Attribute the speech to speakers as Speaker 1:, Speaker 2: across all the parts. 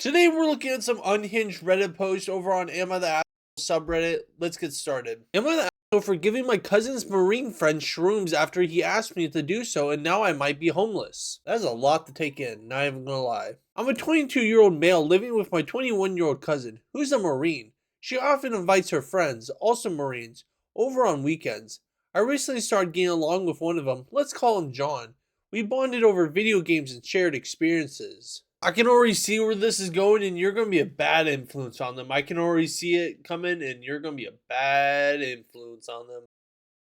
Speaker 1: Today we're looking at some unhinged Reddit posts over on Am I the Asshole subreddit. Let's get started. Am I the asshole for giving my cousin's marine friend shrooms after he asked me to do so, and now I might be homeless? That's a lot to take in, not even gonna lie. I'm a 22-year-old male living with my 21-year-old cousin, who's a marine. She often invites her friends, also marines, over on weekends. I recently started getting along with one of them, let's call him John. We bonded over video games and shared experiences. I can already see where this is going, and you're going to be a bad influence on them. I can already see it coming, and you're going to be a bad influence on them.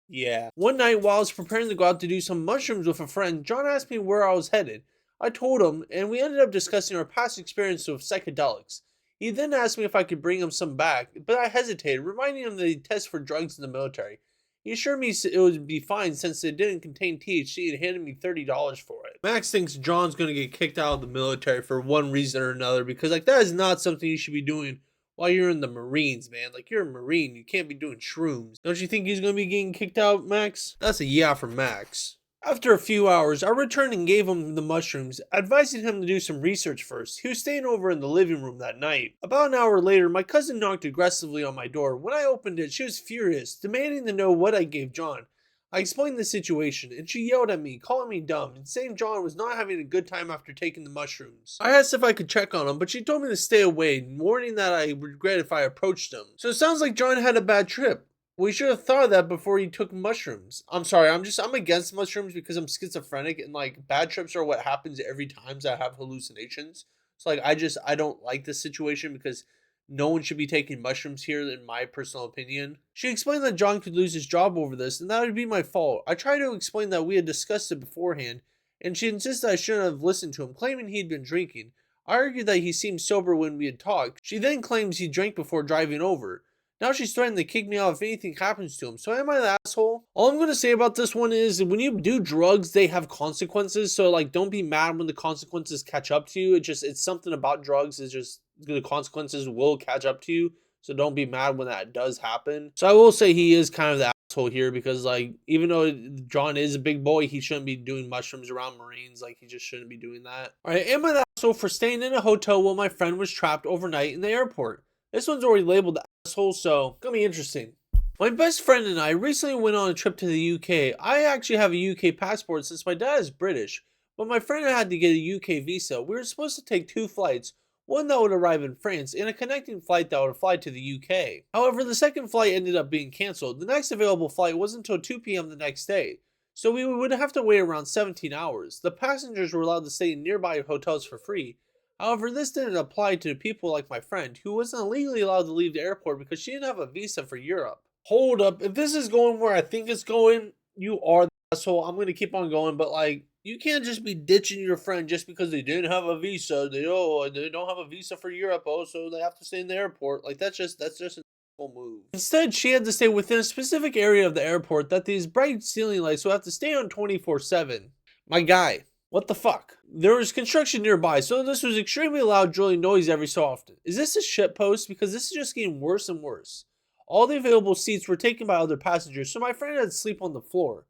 Speaker 1: Yeah. One night, while I was preparing to go out to do some mushrooms with a friend, John asked me where I was headed. I told him, and we ended up discussing our past experience with psychedelics. He then asked me if I could bring him some back, but I hesitated, reminding him that he tested for drugs in the military. He assured me it would be fine since it didn't contain THC and handed me $30 for it. Max thinks John's gonna get kicked out of the military for one reason or another because, like, that is not something you should be doing while you're in the Marines, man. Like, you're a Marine, you can't be doing shrooms. Don't you think he's gonna be getting kicked out, Max? That's a yeah from Max. After a few hours, I returned and gave him the mushrooms, advising him to do some research first. He was staying over in the living room that night. About an hour later, my cousin knocked aggressively on my door. When I opened it, she was furious, demanding to know what I gave John. I explained the situation, and she yelled at me, calling me dumb, and saying John was not having a good time after taking the mushrooms. I asked if I could check on him, but she told me to stay away, warning that I would regret if I approached him. So it sounds like John had a bad trip. We should have thought of that before he took mushrooms. I'm sorry, I'm against mushrooms because I'm schizophrenic, and like bad trips are what happens every time I have hallucinations. So like I don't like this situation because no one should be taking mushrooms here, in my personal opinion. She explained that John could lose his job over this, and that would be my fault. I tried to explain that we had discussed it beforehand, and she insisted I shouldn't have listened to him, claiming he'd been drinking. I argued that he seemed sober when we had talked. She then claims he drank before driving over. Now she's threatening to kick me out if anything happens to him. So am I the asshole? All I'm going to say about this one is when you do drugs, they have consequences. So like, don't be mad when the consequences catch up to you. It's something about drugs. It's just the consequences will catch up to you. So don't be mad when that does happen. So I will say he is kind of the asshole here because like, even though John is a big boy, he shouldn't be doing mushrooms around Marines. Like he just shouldn't be doing that. All right. Am I the asshole for staying in a hotel while my friend was trapped overnight in the airport? This one's already labeled asshole, so gonna be interesting. My best friend and I recently went on a trip to the UK. I actually have a UK passport since my dad is British, but my friend had to get a UK visa. We were supposed to take two flights, one that would arrive in France and a connecting flight that would fly to the UK. However, the second flight ended up being cancelled. The next available flight wasn't until 2 p.m. the next day, so we would have to wait around 17 hours. The passengers were allowed to stay in nearby hotels for free. However, this didn't apply to people like my friend, who wasn't legally allowed to leave the airport because she didn't have a visa for Europe. Hold up, if this is going where I think it's going, you are the asshole. I'm going to keep on going, but like, you can't just be ditching your friend just because they didn't have a visa. They don't have a visa for Europe, so they have to stay in the airport. Like, that's just an asshole move. Instead, she had to stay within a specific area of the airport that these bright ceiling lights will have to stay on 24/7. My guy. What the fuck? There was construction nearby, so this was extremely loud drilling noise every so often. Is this a shitpost? Because this is just getting worse and worse. All the available seats were taken by other passengers, so my friend had to sleep on the floor.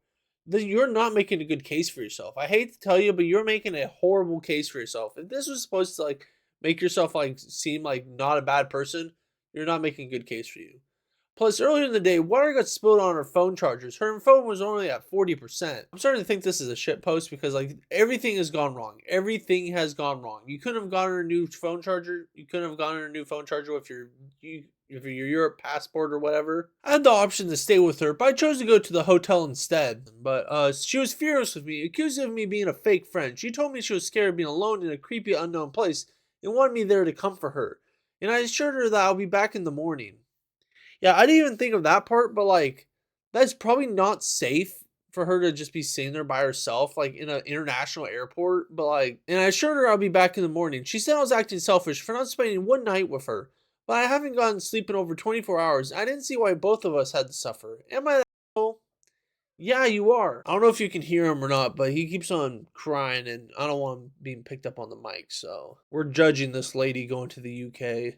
Speaker 1: You're not making a good case for yourself. I hate to tell you, but you're making a horrible case for yourself. If this was supposed to like make yourself like seem like not a bad person, you're not making a good case for you. Plus, earlier in the day, water got spilled on her phone chargers. Her phone was only at 40%. I'm starting to think this is a shit post because like everything has gone wrong. Everything has gone wrong. You couldn't have gotten her a new phone charger. You couldn't have gotten her a new phone charger with your Europe passport or whatever. I had the option to stay with her, but I chose to go to the hotel instead. But she was furious with me, accusing of me being a fake friend. She told me she was scared of being alone in a creepy unknown place and wanted me there to comfort her. And I assured her that I'll be back in the morning. Yeah, I didn't even think of that part, but like, that's probably not safe for her to just be sitting there by herself, like in an international airport. But like, and I assured her I'll be back in the morning. She said I was acting selfish for not spending one night with her, but I haven't gotten sleep in over 24 hours. I didn't see why both of us had to suffer. Am I that asshole? Yeah, you are. I don't know if you can hear him or not, but he keeps on crying, and I don't want him being picked up on the mic. So we're judging this lady going to the UK.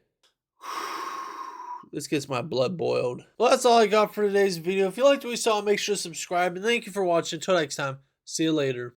Speaker 1: This gets my blood boiled. Well, that's all I got for today's video. If you liked what you saw, make sure to subscribe. And thank you for watching. Until next time, see you later.